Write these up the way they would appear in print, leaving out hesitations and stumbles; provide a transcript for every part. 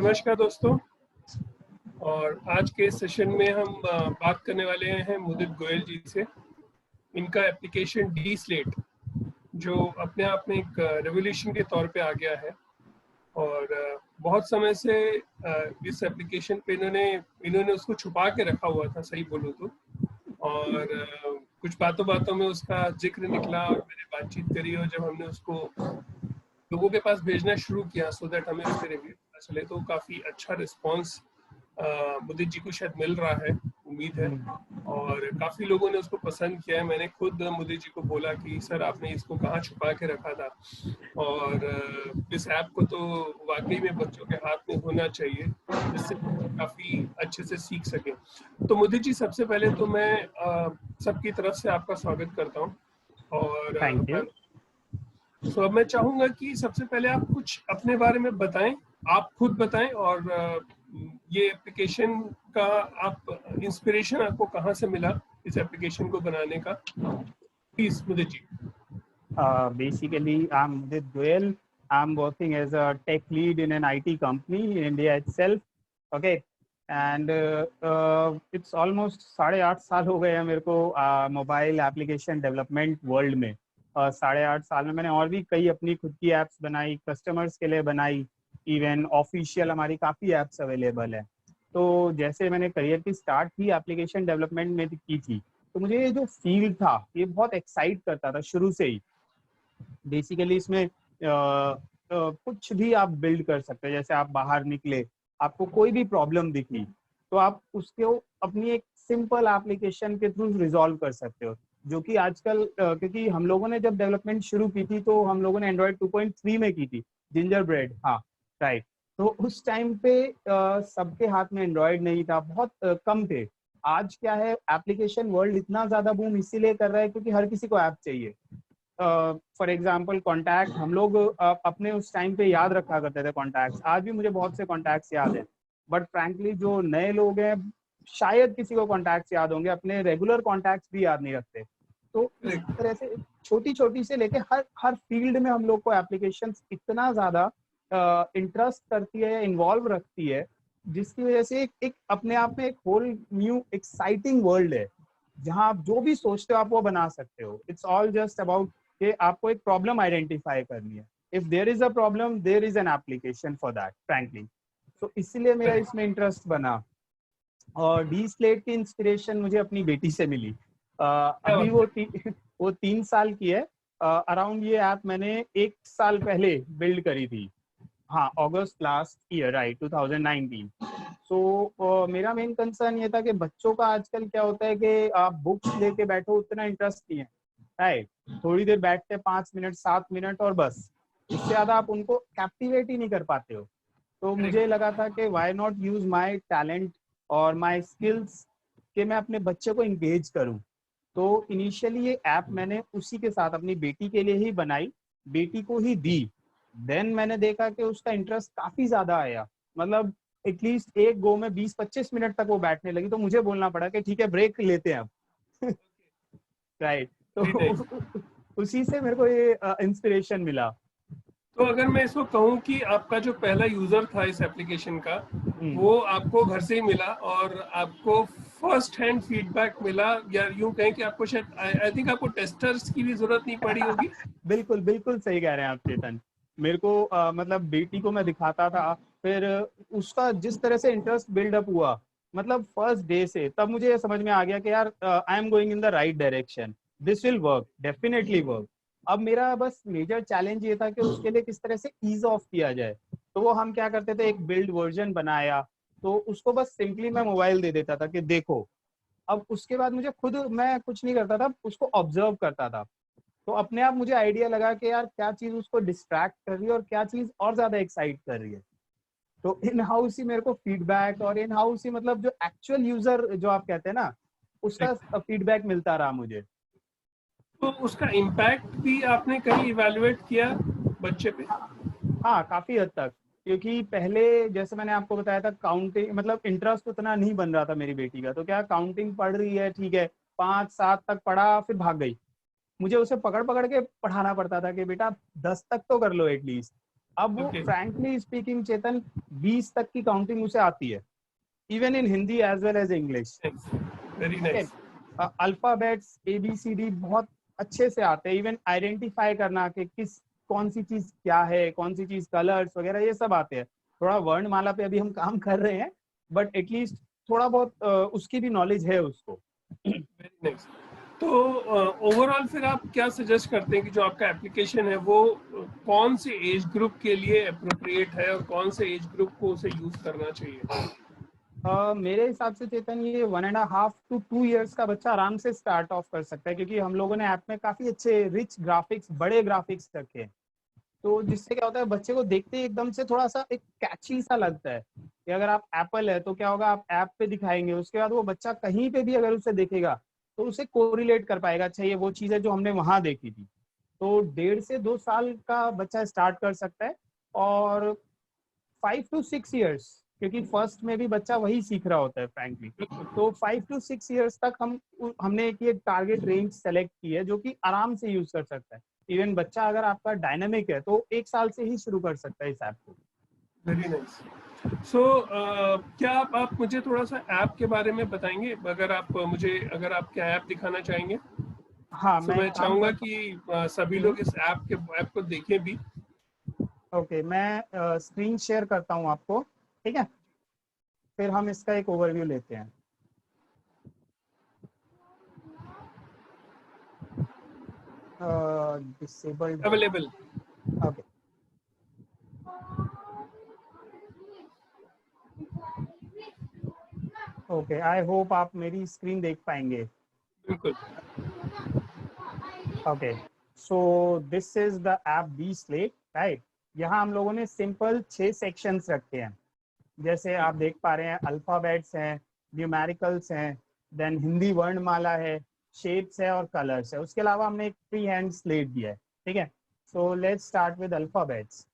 नमस्कार दोस्तों। और आज के सेशन में हम बात करने वाले हैं मुदित गोयल जी से। इनका एप्लीकेशन डी स्लेट जो अपने आप में एक रेवोल्यूशन के तौर पे आ गया है और बहुत समय से इस एप्लीकेशन पे इन्होंने उसको छुपा के रखा हुआ था, सही बोलूँ तो। और कुछ बातों बातों में उसका जिक्र निकला और मैंने बातचीत करी, और जब हमने उसको लोगों के पास भेजना शुरू किया सो दैट हमें उसके रिव्यू पता चले, तो काफ़ी अच्छा रिस्पांस मुदित जी को शायद मिल रहा है, उम्मीद है। और काफ़ी लोगों ने उसको पसंद किया है। मैंने खुद मुदित जी को बोला कि सर आपने इसको कहाँ छुपा के रखा था, और इस ऐप को तो वाकई में बच्चों के हाथ में होना चाहिए जिससे काफ़ी अच्छे से सीख सकें। तो मुदित जी, सबसे पहले तो मैं सबकी तरफ से आपका स्वागत करता हूँ। और थैंक यू। तो अब मैं चाहूंगा कि सबसे पहले आप कुछ अपने बारे में बताएं, आप खुद बताएं, और ये एप्लीकेशन का आप इंस्पिरेशन आपको कहाँ से मिला इस एप्लीकेशन को बनाने का, please Mudit ji. Basically, I'm Mudit Goyal. I'm working as a tech lead in an IT company in India itself. Okay, and it's almost 8.5 साल हो गए हैं मेरे को मोबाइल एप्लीकेशन डेवलपमेंट वर्ल्ड में। 8.5 साल में मैंने और भी कई अपनी खुद की एप्स बनाई, कस्टमर्स के लिए बनाई, इवन ऑफिशियल हमारी काफ़ी एप्स अवेलेबल है। तो जैसे मैंने करियर की स्टार्ट ही एप्लीकेशन डेवलपमेंट में की थी, तो मुझे ये जो फील्ड था ये बहुत एक्साइट करता था शुरू से ही। बेसिकली इसमें कुछ भी आप बिल्ड कर सकते हैं। जैसे आप बाहर निकले, आपको कोई भी प्रॉब्लम दिखी, तो आप उसको अपनी एक सिंपल एप्लीकेशन के थ्रू रिजॉल्व कर सकते हो। जो कि आजकल क्योंकि हम लोगों ने जब डेवलपमेंट शुरू की थी तो हम लोगों ने एंड्रॉइड 2.3 में की थी, जिंजर ब्रेड। हाँ, राइट। तो उस टाइम पे सबके हाथ में एंड्रॉइड नहीं था, बहुत कम थे। आज क्या है, एप्लीकेशन वर्ल्ड इतना ज्यादा बूम इसीलिए कर रहा है क्योंकि हर किसी को ऐप चाहिए। फॉर एग्जाम्पल कॉन्टैक्ट, हम लोग अपने उस टाइम पे याद रखा करते थे कॉन्टैक्ट्स। आज भी मुझे बहुत से कॉन्टैक्ट्स याद है, बट फ्रैंकली जो नए लोग हैं शायद किसी को कॉन्टैक्ट्स याद होंगे, अपने रेगुलर कॉन्टैक्ट्स भी याद नहीं रखते। तो इस तरह से छोटी छोटी से लेके हर हर फील्ड में हम लोग को एप्लीकेशंस इतना ज्यादा इंटरेस्ट करती है, इन्वॉल्व रखती है, जिसकी वजह से एक अपने आप में एक होल न्यू एक्साइटिंग वर्ल्ड है, जहां आप जो भी सोचते हो आप वो बना सकते हो। इट्स ऑल जस्ट अबाउट कि आपको एक प्रॉब्लम आइडेंटिफाई करनी है। If there is a problem, there is an application for that, frankly. तो इसीलिए मेरा इसमें इंटरेस्ट बना। और डी स्लेट की इंस्पिरेशन मुझे अपनी बेटी से मिली। अभी वो 3 साल की है। अराउंड ये ऐप मैंने 1 साल पहले बिल्ड करी थी। हाँ, अगस्त लास्ट ईयर, राइट, 2019। सो मेरा मेन कंसर्न ये था कि बच्चों का आजकल क्या होता है कि आप बुक्स लेके बैठो, उतना इंटरेस्ट नहीं है, राइट। थोड़ी देर बैठते 5 मिनट 7 मिनट और बस, इससे ज्यादा आप उनको कैप्टिवेट ही नहीं कर पाते हो। तो मुझे लगा था कि why not use my talent और माय स्किल्स कि मैं अपने बच्चे को इंगेज करूं। तो इनिशियली ये ऐप मैंने उसी के साथ अपनी बेटी के लिए ही बनाई, बेटी को ही दी। देन मैंने देखा कि उसका इंटरेस्ट काफी ज्यादा आया, मतलब एटलीस्ट एक गो में 20-25 मिनट तक वो बैठने लगी। तो मुझे बोलना पड़ा कि ठीक है, ब्रेक लेते हैं अब। राइट। तो उसी से मेरे को ये इंस्पिरेशन मिला। तो अगर मैं इसको कहूँ कि आपका जो पहला यूजर था इस एप्लीकेशन का, वो आपको घर से ही मिला और आपको फर्स्ट हैंड फीडबैक मिला, या यूं कहें कि आपको शायद आई थिंक आपको टेस्टर्स की भी जरूरत नहीं पड़ी होगी। बिल्कुल बिल्कुल सही कह रहे हैं आप चेतन। मेरे को मतलब बेटी को मैं दिखाता था, फिर उसका जिस तरह से इंटरेस्ट बिल्डअप हुआ, मतलब फर्स्ट डे से, तब मुझे समझ में आ गया कि यार I am going in the right direction, this will work, definitely work. अब मेरा बस मेजर चैलेंज ये था कि उसके लिए किस तरह से ईज ऑफ किया जाए। तो वो हम क्या करते थे, एक बिल्ड वर्जन बनाया, तो उसको बस सिंपली मैं मोबाइल दे देता था कि देखो। अब उसके बाद मुझे खुद, मैं कुछ नहीं करता था, उसको ऑब्जर्व करता था। तो अपने आप मुझे आइडिया लगा कि यार क्या चीज उसको डिस्ट्रैक्ट कर रही है और क्या चीज और ज्यादा एक्साइट कर रही है। तो इन हाउस ही मेरे को फीडबैक, और इन हाउस ही मतलब जो एक्चुअल यूजर जो आप कहते हैं ना, उसका फीडबैक मिलता रहा मुझे। तो उसका इम्पैक्ट भी आपने कहीं इवैल्यूएट किया बच्चे पे? हाँ, काफी हद तक। क्योंकि पहले जैसे मैंने आपको बताया था, काउंटिंग मतलब इंटरेस्ट उतना नहीं बन रहा था मेरी बेटी का। तो क्या, काउंटिंग पढ़ रही है, ठीक है, 5-7 तक पढ़ा, फिर भाग गई। मुझे उसे पकड़ पकड़ के पढ़ाना पड़ता था कि बेटा 10 तक तो कर लो एटलीस्ट। अब वो Okay. फ्रैंकली स्पीकिंग चेतन 20 तक की काउंटिंग उसे आती है, even in Hindi as well as English. Nice. Very okay, nice. Alphabets ABCD बहुत अच्छे से आते हैं, इवन आइडेंटिफाई करना कि किस कौन सी चीज क्या है, कौन सी चीज कलर्स वगैरह ये सब आते हैं। थोड़ा वर्णमाला पे अभी हम काम कर रहे हैं, बट एटलीस्ट थोड़ा बहुत उसकी भी नॉलेज है उसको। Very nice. तो ओवरऑल फिर आप क्या सजेस्ट करते हैं कि जो आपका एप्लीकेशन है वो कौन से एज ग्रुप के लिए अप्रोप्रिएट है और कौन से एज ग्रुप को उसे यूज करना चाहिए? मेरे हिसाब से चेतन ये 1.5 to 2 years का बच्चा आराम से स्टार्ट ऑफ कर सकता है, क्योंकि हम लोगों ने ऐप में काफी अच्छे रिच ग्राफिक्स, बड़े ग्राफिक्स रखे हैं। तो जिससे क्या होता है, बच्चे को देखते ही एकदम से थोड़ा सा एक कैची सा लगता है कि अगर आप एप्पल है तो क्या होगा, आप ऐप पे दिखाएंगे, उसके बाद वो बच्चा कहीं पे भी अगर उसे देखेगा तो उसे कोरिलेट कर पाएगा, अच्छा ये वो चीज है जो हमने वहां देखी थी। तो 1.5 से 2 साल का बच्चा स्टार्ट कर सकता है, और 5 to 6 years, क्योंकि फर्स्ट में भी बच्चा वही सीख रहा होता है फ्रैंकली। तो 5 to 6 years तक हमने एक टारगेट रेंज सेलेक्ट की है जो कि आराम से यूज कर सकता है। इवन बच्चा अगर आपका डायनामिक है तो 1 साल से ही शुरू कर सकता है इस ऐप को। Very nice. सो क्या आप मुझे थोड़ा सा ऐप के बारे में बताएंगे? अगर आप क्या ऐप दिखाना चाहेंगे? हाँ, सो मैं मैं एक काम चाहूंगा करता कि सभी हूँ। लोग इस ऐप को देखें भी। ओके, मैं स्क्रीन शेयर करता हूँ आपको, ठीक है, फिर हम इसका एक ओवरव्यू लेते हैं। Disabled, available. Okay. Okay, I hope आप मेरी स्क्रीन देख पाएंगे। बिल्कुल। Okay, so this is the app B slate, right. यहाँ हम लोगों ने सिंपल 6 सेक्शंस रखे हैं। जैसे आप देख पा रहे हैं, अल्फाबेट्स हैं, न्यूमेरिकल्स हैं, देन हिंदी वर्णमाला है, शेप्स है और कलर्स है। उसके अलावा हमने एक फ्री हैंड स्लेट दिया है, ठीक है। So let's start with alphabets.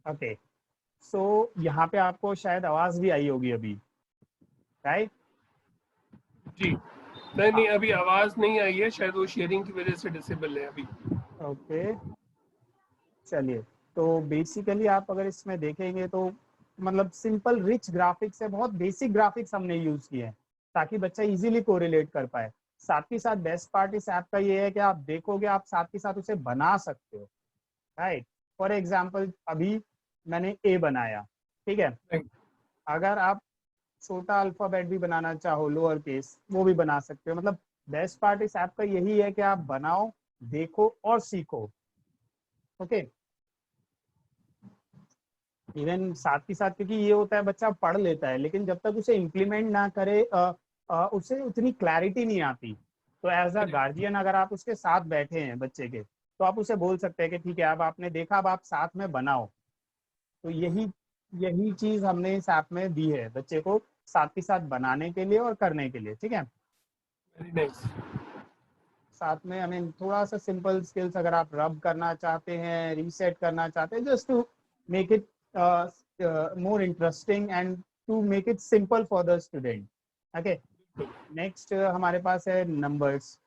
Okay, so यहाँ पे आपको शायद आवाज भी आई होगी अभी, राइट? जी। नहीं हाँ, नहीं, अभी आवाज नहीं आई है, शायद वो शेयरिंग की वजह से डिसेबल है अभी। ओके, चलिए। तो बेसिकली आप अगर इसमें देखेंगे तो मतलब सिंपल रिच ग्राफिक्स है, बहुत बेसिक ग्राफिक्स हमने यूज किए हैं ताकि बच्चा इजीली कोरिलेट कर पाए। साथ ही साथ बेस्ट पार्ट इस ऐप का ये है कि आप देखोगे, आप साथ ही साथ उसे बना सकते हो, राइट। फॉर एग्जाम्पल अभी मैंने ए बनाया, ठीक है। Right. अगर आप छोटा अल्फाबेट भी बनाना चाहो, लोअर केस, वो भी बना सकते हो। मतलब बेस्ट पार्ट इस ऐप का यही है कि आप बनाओ, देखो और सीखो। ओके, इवन साथ ही साथ, क्योंकि ये होता है बच्चा पढ़ लेता है लेकिन जब तक उसे इम्प्लीमेंट ना करे उसे उतनी क्लैरिटी नहीं आती। तो एज अ Correct. गार्जियन अगर आप उसके साथ बैठे हैं बच्चे के, तो आप उसे बोल सकते हैं कि ठीक है, अब आपने देखा, अब आप साथ में बनाओ। तो यही यही चीज हमने इस ऐप में दी है बच्चे को, साथ ही साथ बनाने के लिए और करने के लिए, ठीक है। Very nice. साथ में हमें थोड़ा सा सिंपल स्किल्स, अगर आप रब करना चाहते हैं, रीसेट करना चाहते हैं, just to make it more interesting and to make it simple for the student. Okay, next हमारे पास है नंबर्स,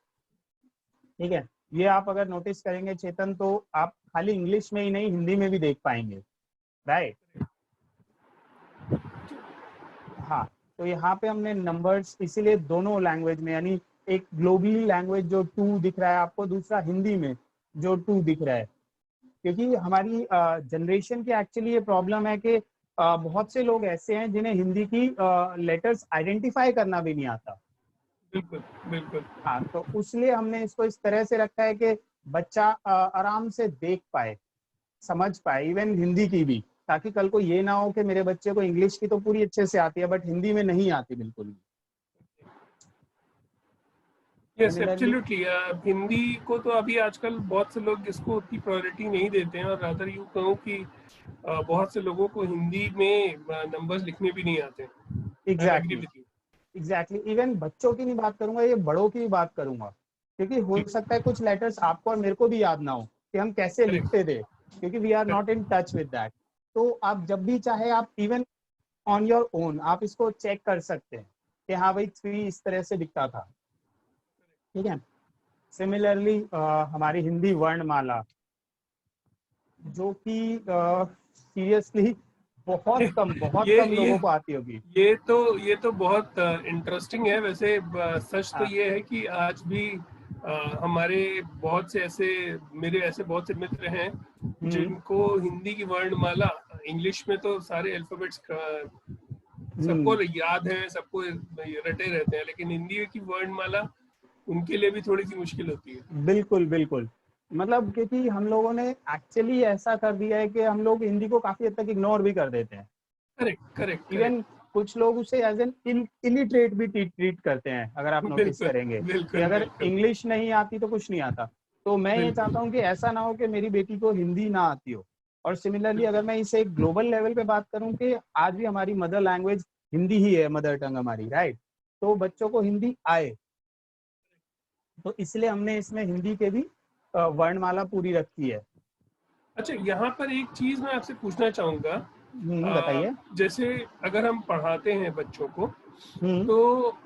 ठीक है। ये आप अगर नोटिस करेंगे चेतन, तो आप खाली इंग्लिश में ही नहीं, हिंदी में भी देख पाएंगे, राइट। हाँ, तो यहाँ पे हमने नंबर्स इसीलिए दोनों लैंग्वेज में, यानी एक ग्लोबली लैंग्वेज जो 2 दिख रहा है आपको, दूसरा हिंदी में जो 2 दिख रहा है, क्योंकि हमारी जनरेशन की एक्चुअली ये प्रॉब्लम है कि बहुत से लोग ऐसे हैं जिन्हें हिंदी की लेटर्स आइडेंटिफाई करना भी नहीं आता। बिल्कुल बिल्कुल। हाँ, तो उसलिए हमने इसको इस तरह से रखा है कि बच्चा आराम से देख पाए, समझ पाए, इवन हिंदी की भी, ताकि कल को ये ना हो कि मेरे बच्चे को इंग्लिश की तो पूरी अच्छे से आती है बट हिंदी में नहीं आती बिल्कुल भी। Yes similarly, absolutely. हिंदी को तो अभी आजकल बहुत से लोग इसको उतनी प्रायोरिटी नहीं देते हैं, और रादर यूँ कहूँ कि बहुत से लोगों को हिंदी में नंबर्स लिखने भी नहीं आते। I agree exactly, with you. Exactly, even बच्चों की नहीं बात करूंगा, ये बड़ों की भी बात करूंगा, क्योंकि हो सकता है कुछ लेटर्स आपको और मेरे को भी याद ना हो कि हम कैसे करेक्ट। लिखते थे, क्योंकि we are not in touch with that. तो आप जब भी चाहे, आप इवन ऑन योर ओन आप इसको चेक कर सकते हैं कि हाँ भाई, 3 इस तरह से दिखता था, ठीक है। सिमिलरली हमारी हिंदी वर्णमाला, जो कि सीरियसली बहुत ये कम लोगों को आती होगी। ये तो बहुत इंटरेस्टिंग है वैसे। सच तो हाँ। ये है कि आज भी हमारे बहुत से ऐसे, मेरे ऐसे बहुत से मित्र हैं हम्म जिनको हिंदी की वर्णमाला, इंग्लिश में तो सारे अल्फाबेट्स सबको हम्म याद है, सबको रटे रहते हैं, लेकिन हिंदी की वर्णमाला उनके लिए भी थोड़ी सी मुश्किल होती है। बिल्कुल बिल्कुल। मतलब क्योंकि हम लोगों ने एक्चुअली ऐसा कर दिया है कि हम लोग हिंदी को काफी हद तक इग्नोर भी कर देते हैं। Correct correct even correct. कुछ लोग उसे एज एन इलिटरेट भी ट्रीट करते हैं, अगर आप नोटिस बिल्कुल करेंगे कि बिल्कुल अगर बिल्कुल इंग्लिश नहीं आती तो कुछ नहीं आता। तो मैं ये बिल्कुल चाहता हूँ कि ऐसा ना हो कि मेरी बेटी को हिंदी ना आती हो। और सिमिलरली अगर बिल्कुल। मैं इसे एक ग्लोबल लेवल पे बात करूँ कि आज भी हमारी मदर लैंग्वेज हिंदी ही है, मदर टंग हमारी, राइट। तो बच्चों को हिंदी आए, तो इसलिए हमने इसमें हिंदी के भी वर्णमाला पूरी रखी है। अच्छा, यहाँ पर एक चीज मैं आपसे पूछना चाहूंगा। बताइए। जैसे अगर हम पढ़ाते हैं बच्चों को, हम्म तो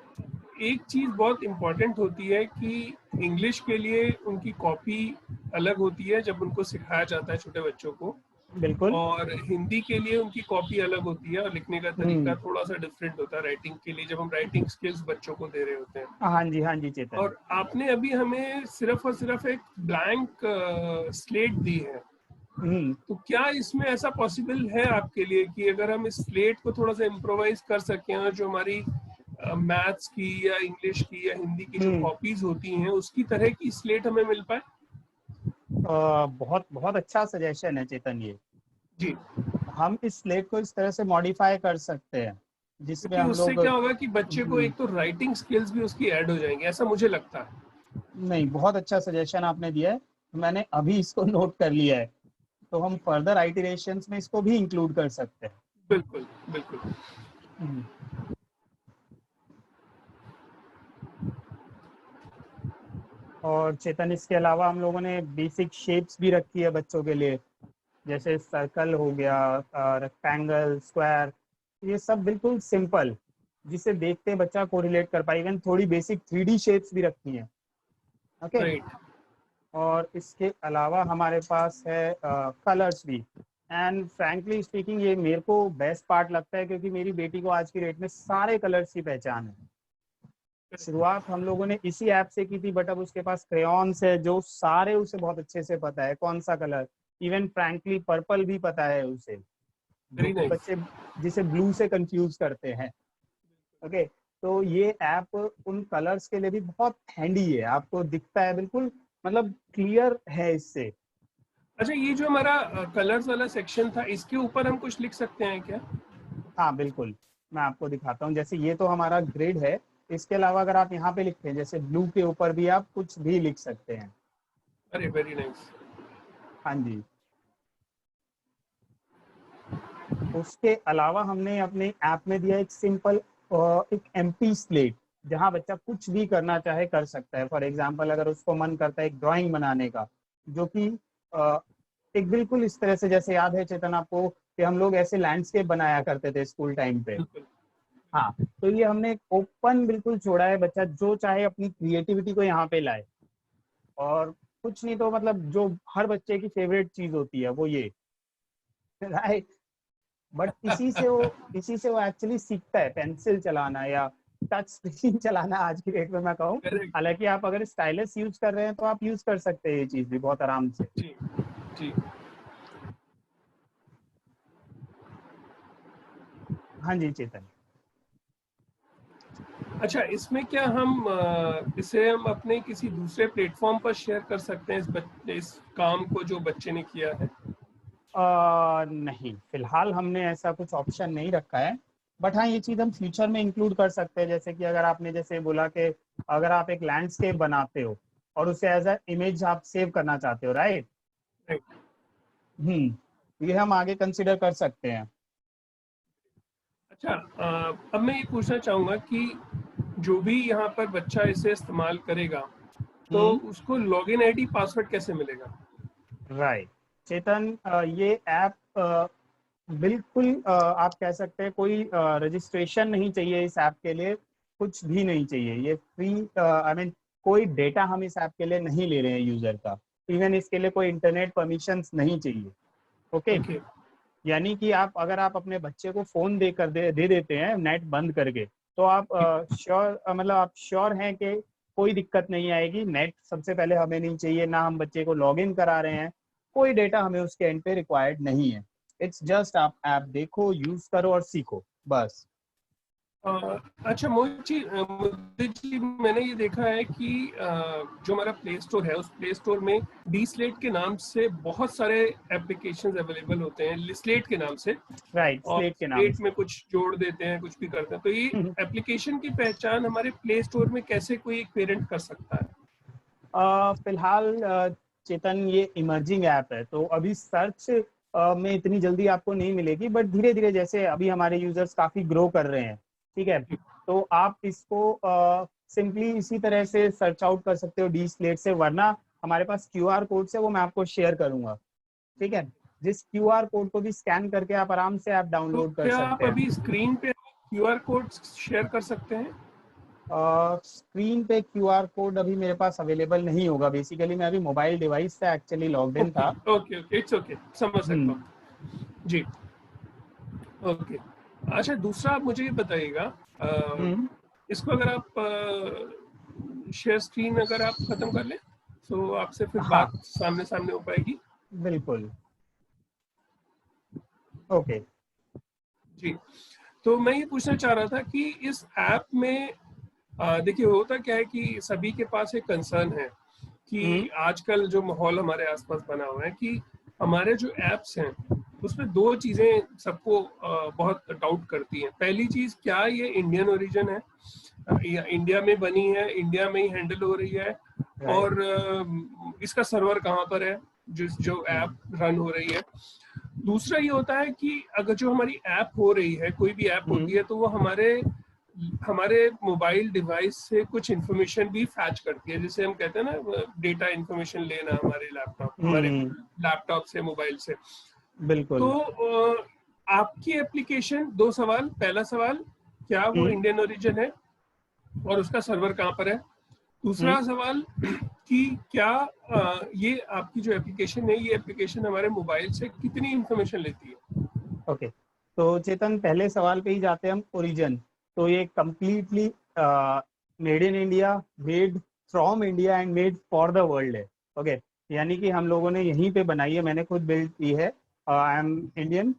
एक चीज बहुत इम्पोर्टेंट होती है कि इंग्लिश के लिए उनकी कॉपी अलग होती है जब उनको सिखाया जाता है छोटे बच्चों को, बिल्कुल। और हिंदी के लिए उनकी कॉपी अलग होती है, और लिखने का तरीका हम्म थोड़ा सा डिफरेंट होता है राइटिंग के लिए, जब हम राइटिंग स्किल्स बच्चों को दे रहे होते हैं। हाँ जी चेतन। और आपने अभी हमें सिर्फ और सिर्फ एक ब्लैंक स्लेट दी है, हम्म तो क्या इसमें ऐसा पॉसिबल है आपके लिए कि अगर हम इस स्लेट को थोड़ा सा इम्प्रोवाइज कर सकें, और जो हमारी मैथ्स की या इंग्लिश की या हिंदी की जो हम्म कॉपीज होती हैं उसकी तरह की स्लेट हमें मिल पाए? बहुत बहुत अच्छा सजेशन है चेतन ये। जी। हम इस स्लेट को इस तरह से मॉडिफाई कर सकते हैं जिसमें क्योंकि हम उससे लोग क्या होगा कि बच्चे को एक तो राइटिंग स्किल्स भी उसकी ऐड हो जाएंगी, ऐसा मुझे लगता है। नहीं, बहुत अच्छा सजेशन आपने दिया है, मैंने अभी इसको नोट कर लिया है। तो हम फर्दर आइटरेशंस में इसको भी इंक्लूड कर सकते हैं। बिल्कुल बिल्कुल। हम्म, और चेतन इसके अलावा हम लोगों ने बेसिक शेप्स भी रखी है बच्चों के लिए, जैसे सर्कल हो गया, रेक्टेंगल, स्क्वायर, ये सब बिल्कुल सिंपल, जिसे देखते बच्चा को रिलेट कर पाए। इवन थोड़ी बेसिक 3D शेप्स भी रखी हैं। ओके। राइट। और इसके अलावा हमारे पास है कलर्स भी। एंड फ्रैंकली स्पीकिंग ये मेरे को बेस्ट पार्ट लगता है, क्योंकि मेरी बेटी को आज की डेट में सारे कलर्स की पहचान है। शुरुआत हम लोगों ने इसी ऐप से की थी, बट अब उसके पास क्रेयॉन्स है जो सारे उसे बहुत अच्छे से पता है कौन सा कलर। इवन फ्रैंकली पर्पल भी पता है उसे, जो वेरी कि नाइस। बच्चे जिसे ब्लू से कंफ्यूज करते हैं। ओके। तो ये ऐप उन कलर्स के लिए भी बहुत हैंडी है, आपको दिखता है बिल्कुल, मतलब क्लियर है इससे। अच्छा, ये जो हमारा कलर्स वाला सेक्शन था, इसके ऊपर हम कुछ लिख सकते हैं क्या? हाँ बिल्कुल, मैं आपको दिखाता हूँ। जैसे ये तो हमारा ग्रिड है, इसके अलावा अगर आप यहाँ पे लिखते हैं जैसे ब्लू के ऊपर भी आप कुछ भी लिख सकते हैं। अरे वेरी नाइस। हाँ जी। उसके अलावा हमने अपने ऐप में दिया एक सिंपल एक एम्प्टी स्लेट, जहाँ बच्चा कुछ भी करना चाहे कर सकता है। फॉर एग्जाम्पल अगर उसको मन करता है एक ड्राइंग बनाने का, जो कि एक बिल्कुल इस तरह से, जैसे याद है चेतन आपको कि हम लोग ऐसे लैंडस्केप बनाया करते थे स्कूल टाइम पे। बिल्कुल। हाँ। तो ये हमने एक ओपन बिल्कुल छोड़ा है, बच्चा जो चाहे अपनी क्रिएटिविटी को यहाँ पे लाए। और कुछ नहीं तो मतलब जो हर बच्चे की फेवरेट चीज होती है वो ये, राइट। बट इसी से वो एक्चुअली सीखता है पेंसिल चलाना या टच स्क्रीन चलाना आज की डेट में, मैं कहूँ। करेक्ट। हालांकि आप अगर स्टाइलस यूज कर रहे हैं तो आप यूज कर सकते हैं ये चीज भी बहुत आराम से। जी जी। हाँ जी चेतन। अच्छा, इसमें क्या हम इसे हम अपने किसी दूसरे प्लेटफॉर्म पर शेयर कर सकते हैं, इस काम को जो बच्चे ने किया है? नहीं, फिलहाल हमने ऐसा कुछ ऑप्शन नहीं रखा है। बट हाँ, ये चीज हम फ्यूचर में इंक्लूड कर सकते हैं। जैसे कि अगर आपने जैसे बोला कि अगर आप एक लैंडस्केप बनाते हो और उसे एज अ इमेज आप सेव करना चाहते हो, राइट। राइट। ये हम आगे कंसिडर कर सकते हैं। अच्छा, अब मैं ये पूछना चाहूंगा कि जो भी यहाँ पर बच्चा इसे इस्तेमाल करेगा, तो हम्म उसको लॉगिन आईडी पासवर्ड कैसे मिलेगा? राइट चेतन, ये ऐप बिल्कुल आप कह सकते हैं कोई रजिस्ट्रेशन नहीं चाहिए इस ऐप के लिए, कुछ भी नहीं चाहिए। ये फ्री, आई मीन कोई डेटा हम इस ऐप के लिए नहीं ले रहे हैं यूजर का, इवन इसके लिए कोई इंटरनेट परमिशंस नहीं चाहिए। ओके ओके यानी कि आप अगर आप अपने बच्चे को फोन दे देते हैं नेट बंद करके, तो आप श्योर मतलब आप श्योर हैं कि कोई दिक्कत नहीं आएगी। नेट सबसे पहले हमें नहीं चाहिए, ना हम बच्चे को लॉग इन करा रहे हैं, कोई डेटा हमें उसके एंड पे रिक्वायर्ड नहीं है। इट्स जस्ट आप ऐप देखो, यूज करो और सीखो बस। अच्छा मोदी जी, मैंने ये देखा है कि जो हमारा प्ले स्टोर है, उस प्ले स्टोर में डी स्लेट के नाम से बहुत सारे एप्लीकेशंस अवेलेबल होते हैं, स्लेट के नाम से। राइट, और स्लेट के नाम स्लेट से में कुछ जोड़ देते हैं, कुछ भी करते हैं। तो ये एप्लीकेशन की पहचान हमारे प्ले स्टोर में कैसे कोई एक पेरेंट कर सकता है? फिलहाल चेतन ये इमर्जिंग ऐप है, तो अभी सर्च में इतनी जल्दी आपको नहीं मिलेगी, बट धीरे धीरे जैसे अभी हमारे यूजर्स काफी ग्रो कर रहे हैं, ठीक है, तो आप इसको सिंपली इसी तरह से सर्च आउट कर सकते हो डी स्लेट से, वरना हमारे पास QR कोड से वो मैं आपको शेयर करूंगा, ठीक है, जिस QR कोड को भी स्कैन करके आप आराम से ऐप तो डाउनलोड कर क्या आप सकते हैं। अभी स्क्रीन पे क्यूआर कोड शेयर कर सकते हैं? स्क्रीन पे QR कोड अभी मेरे पास अवेलेबल नहीं होगा, बेसिकली मैं अभी मोबाइल डिवाइस से एक्चुअली लॉग्ड इन था। ओके ओके, इट्स ओके, समझ सकता हूँ जी। ओके अच्छा, दूसरा आप मुझे ये बताइएगा, इसको अगर आप शेयर स्क्रीन अगर आप खत्म कर लें तो आपसे फिर हाँ बात सामने सामने हो पाएगी। बिल्कुल, ओके जी, तो मैं ये पूछना चाह रहा था कि इस ऐप में देखिए होता क्या है कि सभी के पास एक कंसर्न है कि आजकल जो माहौल हमारे आसपास बना हुआ है कि हमारे जो एप्स हैं उसमें दो चीजें सबको बहुत डाउट करती हैं। पहली चीज, क्या ये इंडियन ओरिजिन है, या इंडिया में बनी है, इंडिया में ही हैंडल हो रही है, और इसका सर्वर कहाँ पर है जो ऐप रन हो रही है। दूसरा ये होता है कि अगर जो हमारी ऐप हो रही है, कोई भी ऐप होती है, तो वो हमारे हमारे मोबाइल डिवाइस से कुछ इंफॉर्मेशन भी फैच करती है, जिसे हम कहते हैं ना डेटा इंफॉर्मेशन लेना हमारे लैपटॉप से, मोबाइल से। बिल्कुल। तो आपकी एप्लीकेशन, दो सवाल, पहला सवाल, क्या वो इंडियन ओरिजिन है और उसका सर्वर कहाँ पर है? दूसरा सवाल कि क्या ये आपकी जो एप्लीकेशन है, ये एप्लीकेशन हमारे मोबाइल से कितनी इंफॉर्मेशन लेती है? ओके तो चेतन, पहले सवाल पे ही जाते हैं हम, ओरिजिन। तो ये completely made in India, made from India and made for the world है। ओके यानी कि हम लोगों ने यहीं पे बनाई है, मैंने खुद बिल्ड की है। I am Indian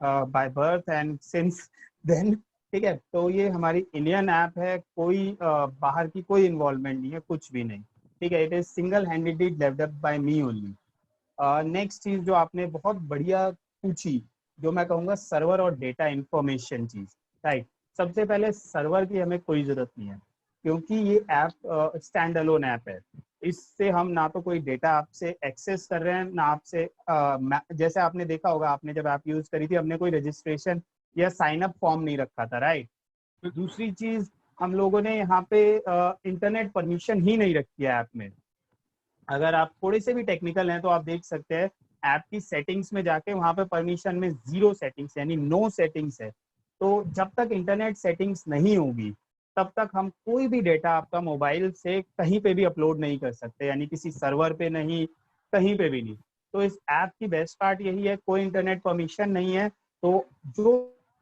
by birth and since then, ठीक है, तो ये हमारी इंडियन ऐप है, कोई बाहर की कोई इन्वॉल्वमेंट नहीं है, कुछ भी नहीं, ठीक है। It is single handedly developed by me only. Next चीज जो आपने बहुत बढ़िया पूछी, जो मैं कहूँगा सर्वर और डेटा इंफॉर्मेशन चीज, राइट। सबसे पहले सर्वर की हमें कोई जरूरत नहीं है, क्योंकि ये ऐप स्टैंड अलोन ऐप है। इससे हम ना तो कोई डेटा आपसे एक्सेस कर रहे हैं, ना आपसे जैसे आपने देखा होगा, आपने जब ऐप यूज करी थी, हमने कोई रजिस्ट्रेशन या साइन अप फॉर्म नहीं रखा था, राइट। दूसरी चीज, हम लोगों ने यहाँ पे इंटरनेट परमिशन ही नहीं रखी है ऐप में। अगर आप थोड़े से भी टेक्निकल हैं तो आप देख सकते हैं ऐप की सेटिंग्स में जाके, वहां पे परमिशन में 0 सेटिंग्स यानी नो सेटिंग्स है। तो जब तक इंटरनेट सेटिंग्स नहीं होगी, तब तक हम कोई भी डेटा आपका मोबाइल से कहीं पे भी अपलोड नहीं कर सकते, यानी किसी सर्वर पे नहीं, कहीं पे भी नहीं। तो इस ऐप की बेस्ट पार्ट यही है, कोई इंटरनेट परमिशन नहीं है, तो जो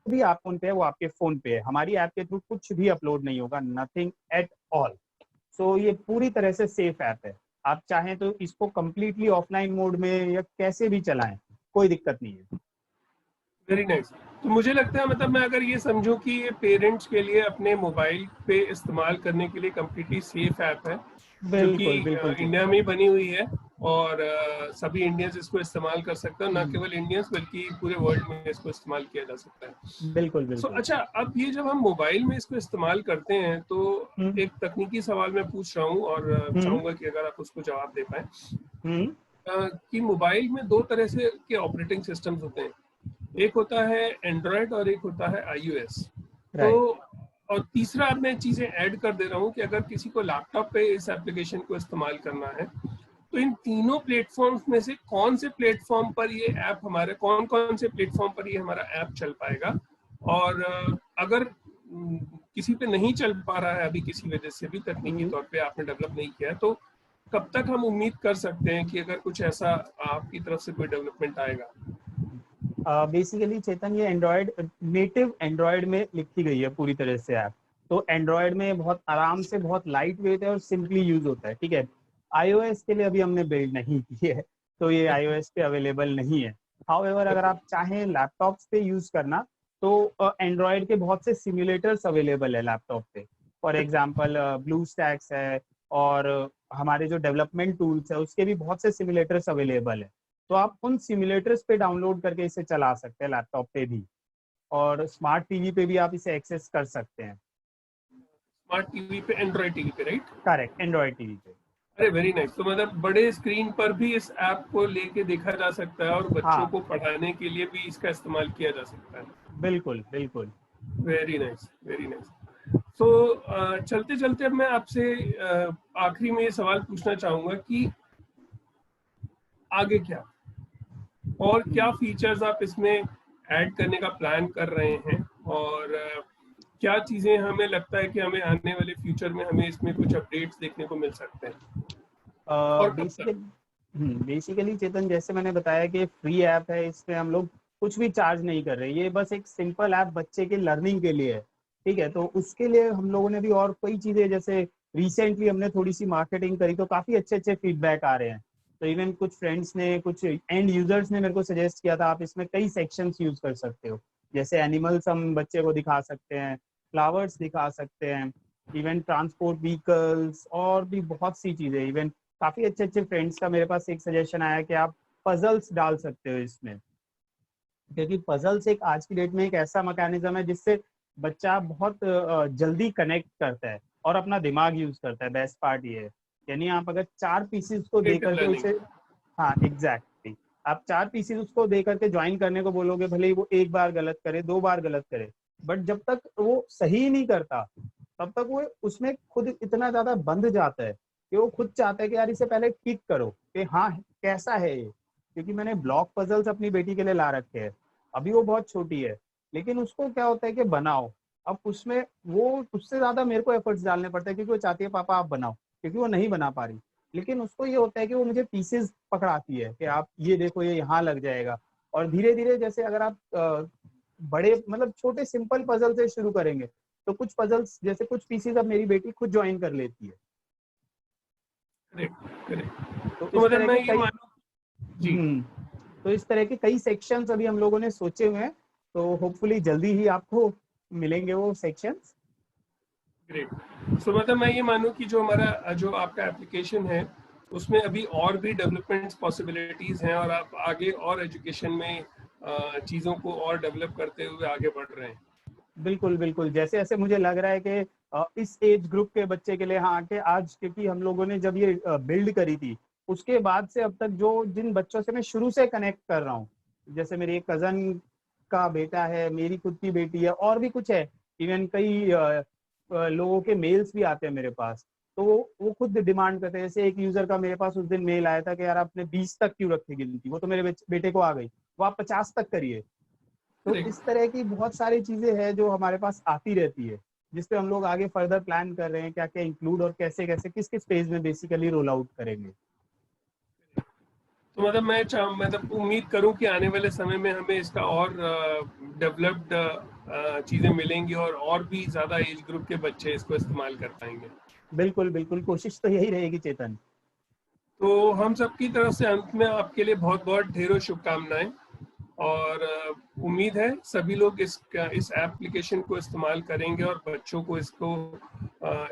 भी आप फोन पे है वो आपके फोन पे है। हमारी ऐप के थ्रू कुछ भी अपलोड नहीं होगा, नथिंग एट ऑल। सो ये पूरी तरह से सेफ ऐप है। आप चाहें तो इसको कम्प्लीटली ऑफलाइन मोड में या कैसे भी चलाएं, कोई दिक्कत नहीं है। Very nice. तो मुझे लगता है, मतलब मैं अगर ये समझूं कि ये पेरेंट्स के लिए अपने मोबाइल पे इस्तेमाल करने के लिए कम्प्लीटली सेफ ऐप है, जो कि बिल्कुल बिल्कुल इंडिया में ही बनी हुई है, और सभी इंडियंस इसको इस्तेमाल कर सकते हैं, ना केवल इंडियंस बल्कि पूरे वर्ल्ड में इसको इस्तेमाल किया जा सकता है। बिल्कुल सो बिल्कुल। अच्छा, अब ये जब हम मोबाइल में इसको इस्तेमाल करते हैं, तो एक तकनीकी सवाल मैं पूछ रहा हूँ और चाहूंगा कि अगर आप उसको जवाब दे पाए, कि मोबाइल में दो तरह से के ऑपरेटिंग सिस्टम्स होते हैं, एक होता है एंड्रॉयड और एक होता है iOS। तो राइट। और तीसरा अब मैं चीजें ऐड कर दे रहा हूँ कि अगर किसी को लैपटॉप पे इस एप्लीकेशन को इस्तेमाल करना है, तो इन तीनों प्लेटफॉर्म्स में से कौन से प्लेटफॉर्म पर ये ऐप हमारे, कौन कौन से प्लेटफॉर्म पर ये हमारा ऐप चल पाएगा? और अगर किसी पे नहीं चल पा रहा है अभी किसी वजह से भी, तकनीकी तौर पे आपने डेवलप नहीं किया है, तो कब तक हम उम्मीद कर सकते हैं कि अगर कुछ ऐसा आपकी तरफ से कोई डेवलपमेंट आएगा? बेसिकली चेतन, ये एंड्रॉयड नेटिव एंड्रॉयड में लिखी गई है पूरी तरह से ऐप। तो एंड्रॉयड में बहुत आराम से, बहुत लाइट वेट है और सिंपली यूज होता है, ठीक है। iOS के लिए अभी हमने बिल्ड नहीं की है, तो ये iOS पे अवेलेबल नहीं है। हाउएवर अगर आप चाहें लैपटॉप्स पे यूज करना, तो एंड्रॉयड के बहुत से सिमुलेटर्स अवेलेबल है लैपटॉप पे। फॉर एग्जांपल ब्लू स्टैक्स है, और हमारे जो डेवलपमेंट टूल्स है उसके भी बहुत से सिमुलेटर्स अवेलेबल है। तो आप उन सिमुलेटर्स पे डाउनलोड करके इसे चला सकते हैं लैपटॉप पे भी, और स्मार्ट टीवी पे भी आप इसे एक्सेस कर सकते हैं। स्मार्ट टीवी पे, एंड्रॉइड टीवी पे, राइट? करेक्ट, एंड्रॉयड टीवी पे। अरे वेरी नाइस। तो मतलब बड़े स्क्रीन पर भी इस ऐप को लेके देखा जा सकता है और बच्चों हाँ, को पढ़ाने के लिए भी इसका इस्तेमाल किया जा सकता है। बिल्कुल बिल्कुल। Very nice, very nice. तो चलते चलते अब मैं आपसे आखिरी में ये सवाल पूछना चाहूंगा कि आगे क्या, और क्या फीचर्स आप इसमें ऐड करने का प्लान कर रहे हैं, और क्या चीजें हमें लगता है कि हमें आने वाले फ्यूचर में हमें इसमें कुछ अपडेट्स देखने को मिल सकते हैं, और कब तक? बेसिकली चेतन, जैसे मैंने बताया कि फ्री ऐप है, इसमें हम लोग कुछ भी चार्ज नहीं कर रहे। ये बस एक सिंपल ऐप बच्चे के लर्निंग के लिए है, ठीक है। तो उसके लिए हम लोगों ने भी और कई चीजें, जैसे रिसेंटली हमने थोड़ी सी मार्केटिंग करी, तो काफी अच्छे अच्छे फीडबैक आ रहे हैं। तो इवन कुछ फ्रेंड्स ने, कुछ एंड यूजर्स ने मेरे को सजेस्ट किया था, आप इसमें कई सेक्शंस यूज कर सकते हो। जैसे एनिमल्स हम बच्चे को दिखा सकते हैं, फ्लावर्स दिखा सकते हैं, इवन ट्रांसपोर्ट व्हीकल्स, और भी बहुत सी चीजें। इवन काफी अच्छे अच्छे फ्रेंड्स का मेरे पास एक सजेशन आया कि आप पजल्स डाल सकते हो इसमें, क्योंकि पजल्स एक आज की डेट में एक ऐसा मैकेनिज्म है जिससे बच्चा बहुत जल्दी कनेक्ट करता है और अपना दिमाग यूज करता है। बेस्ट पार्ट ये है, यानी आप अगर 4 पीसेस को दे क्रिएटिव करके लर्निंग। उसे, हाँ एग्जैक्टली, आप 4 पीसेस उसको दे करके ज्वाइन करने को बोलोगे, भले ही वो एक बार गलत करे, 2 बार गलत करे, बट जब तक वो सही नहीं करता तब तक वो उसमें खुद इतना ज्यादा बंध जाता है कि वो खुद चाहता है कि यार इसे पहले ठीक करो कि हाँ कैसा है ये। क्योंकि मैंने ब्लॉक पजल्स अपनी बेटी के लिए ला रखे हैं, अभी वो बहुत छोटी है, लेकिन उसको क्या होता है कि बनाओ। अब उसमें वो उससे ज्यादा मेरे को एफर्ट्स डालने पड़ते हैं, क्योंकि वो चाहती है पापा आप बनाओ, क्योंकि वो नहीं बना पा रही। लेकिन उसको ये होता है कि वो मुझे पीसेस पकड़ाती है कि आप ये देखो, ये यहाँ लग जाएगा। और धीरे धीरे, जैसे अगर आप बड़े मतलब छोटे सिंपल पजल से शुरू करेंगे, तो कुछ पजल्स, जैसे कुछ पीसेस अब मेरी बेटी खुद ज्वाइन कर लेती है। Correct, correct. तो तो इस मतलब तरह मैं के ये कई मानूं। जी। तो इस तरह के कई सेक्शंस अभी हम लोगों ने सोचे हुए हैं, तो होपफुली जल्दी ही आपको मिलेंगे वो सेक्शंस। ग्रेट। सो मतलब मैं ये मानूं कि जो हमारा, जो आपका एप्लीकेशन है, उसमें अभी और भी डेवलपमेंट पॉसिबिलिटीज हैं, और आप आगे और एजुकेशन में चीज़ों को और डेवलप करते हुए आगे बढ़ रहे हैं। बिल्कुल बिल्कुल, जैसे जैसे मुझे लग रहा है कि इस एज ग्रुप के बच्चे के लिए, हाँ, कि आज, क्योंकि हम लोगों ने जब ये बिल्ड करी थी, उसके बाद से अब तक जो जिन बच्चों से मैं शुरू से कनेक्ट कर रहा हूँ, जैसे मेरी एक कजन का बेटा है, मेरी खुद की बेटी है, और भी कुछ है। इवन कई लोगों के मेल्स भी आते हैं मेरे पास, तो वो खुद डिमांड करते हैं। जैसे एक यूजर का मेरे पास उस दिन मेल आया था कि यार आपने 20 तक क्यों रखी गिनती, वो तो मेरे बेटे को आ गई, वो आप 50 तक करिए। तो इस करेक्ट। तरह की बहुत सारी चीजें हैं जो हमारे पास आती रहती है, जिसपे हम लोग आगे फर्दर प्लान कर रहे हैं, क्या क्या इंक्लूड और कैसे कैसे किस किस फेज में बेसिकली रोल आउट करेंगे। तो मतलब मतलब उम्मीद करूं कि आने वाले समय में हमें इसका और डेवलप्ड चीज़ें मिलेंगी, और भी ज़्यादा एज ग्रुप के बच्चे इसको इस्तेमाल कर पाएंगे। बिल्कुल बिल्कुल, कोशिश तो यही रहेगी चेतन। तो हम सबकी तरफ से अंत में आपके लिए बहुत बहुत ढेरों शुभकामनाएं, और उम्मीद है सभी लोग इस एप्लीकेशन को इस्तेमाल करेंगे और बच्चों को इसको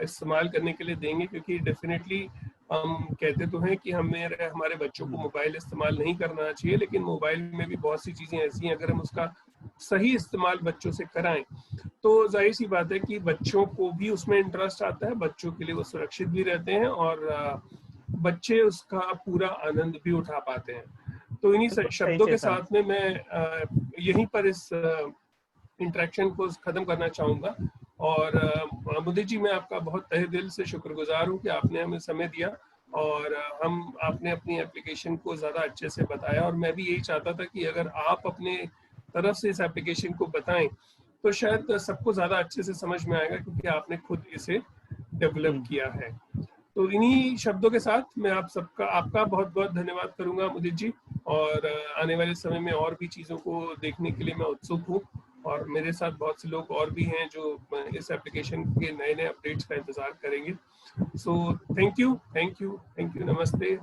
इस्तेमाल करने के लिए देंगे, क्योंकि डेफिनेटली हम कहते तो हैं कि हमारे बच्चों को मोबाइल इस्तेमाल नहीं करना चाहिए, लेकिन मोबाइल में भी बहुत सी चीज़ें ऐसी हैं, अगर हम उसका सही इस्तेमाल बच्चों से कराएं तो जाहिर सी बात है कि बच्चों को भी उसमें इंटरेस्ट आता है, बच्चों के लिए वो सुरक्षित भी रहते हैं, और बच्चे उसका पूरा आनंद भी उठा पाते हैं। तो इन्हीं बिल्कुल सही शब्दों के चेतन। साथ में मैं यहीं पर इस इंटरेक्शन को खत्म करना चाहूँगा। और मुदीर जी, मैं आपका बहुत तहे दिल से शुक्रगुजार हूँ कि आपने हमें समय दिया, और आपने अपनी एप्लीकेशन को ज़्यादा अच्छे से बताया, और मैं भी यही चाहता था कि अगर आप अपने तरफ से इस एप्लीकेशन को बताएं तो शायद सबको ज़्यादा अच्छे से समझ में आएगा, क्योंकि आपने खुद इसे डेवलप किया है। तो इन्हीं शब्दों के साथ मैं आपका बहुत बहुत धन्यवाद करूंगा मुदित जी, और आने वाले समय में और भी चीज़ों को देखने के लिए मैं उत्सुक हूँ, और मेरे साथ बहुत से लोग और भी हैं जो इस एप्लीकेशन के नए नए अपडेट्स का इंतजार करेंगे। सो थैंक यू, नमस्ते।